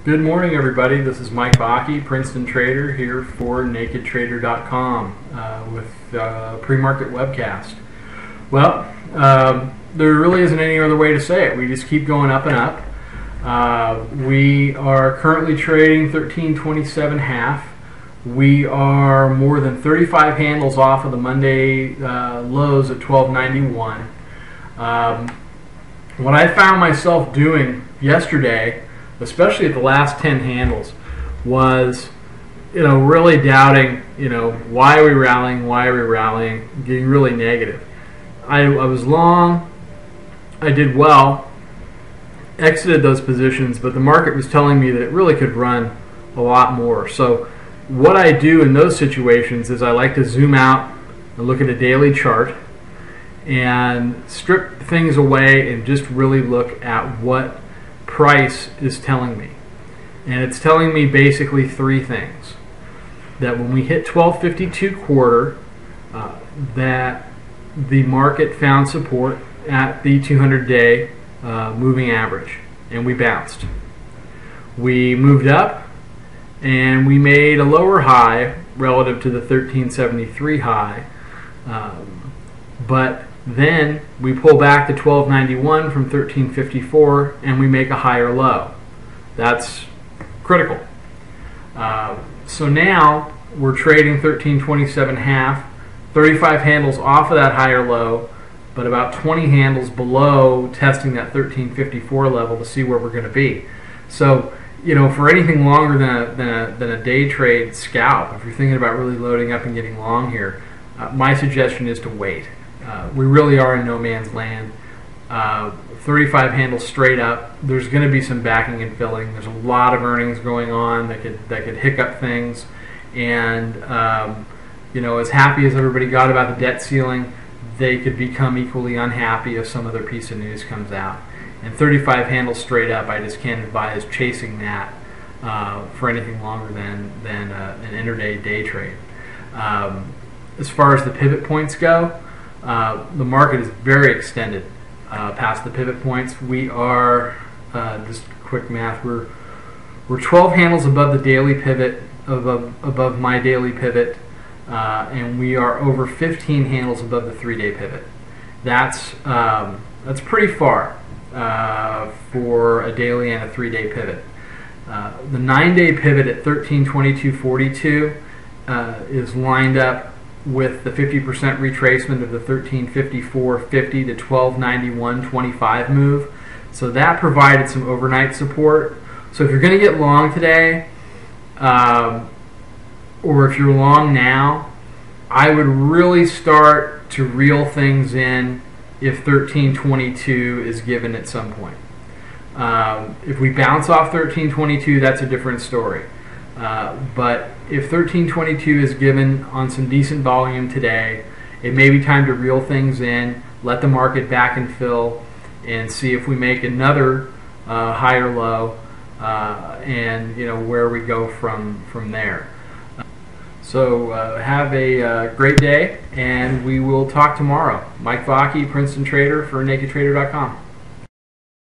Good morning, everybody. This is Mike Bakke, Princeton Trader, here for nakedtrader.com with pre-market webcast. Well, there really isn't any other way to say it. We just keep going up and up. We are currently trading 1327.5. We are more than 35 handles off of the Monday lows at 1291. What I found myself doing yesterday, especially at the last 10 handles, was really doubting why are we rallying, getting really negative. I was long, I did well, exited those positions, but the market was telling me that it really could run a lot more. So what I do in those situations is I like to zoom out and look at a daily chart and strip things away and just really look at what price is telling me. And it's telling me basically three things: that when we hit 1252 quarter, that the market found support at the 200-day moving average, and we bounced. We moved up and we made a lower high relative to the 1373 high, but then we pull back to 1291 from 1354 and we make a higher low. That's critical. So now we're trading 1327.5, 35 handles off of that higher low, but about 20 handles below testing that 1354 level to see where we're going to be. So for anything longer than a day trade scalp, if you're thinking about really loading up and getting long here, my suggestion is to wait. We really are in no man's land. 35 handles straight up. There's going to be some backing and filling. There's a lot of earnings going on that could hiccup things. And as happy as everybody got about the debt ceiling, they could become equally unhappy if some other piece of news comes out. And 35 handles straight up, I just can't advise chasing that for anything longer than an intraday day trade. As far as the pivot points go, the market is very extended past the pivot points. We are, just quick math, we're 12 handles above the daily pivot, above my daily pivot, and we are over 15 handles above the 3-day pivot. That's pretty far for a daily and a 3-day pivot. The 9-day pivot at 1322.42 is lined up with the 50% retracement of the 1354.50 to 1291.25 move. So that provided some overnight support. So if you're going to get long today, or if you're long now, I would really start to reel things in if 1322 is given at some point. If we bounce off 1322, that's a different story. But if 1322 is given on some decent volume today, it may be time to reel things in, let the market back and fill, and see if we make another higher low, and where we go from there. So have a great day, and we will talk tomorrow. Mike Bakke, Princeton Trader for nakedtrader.com.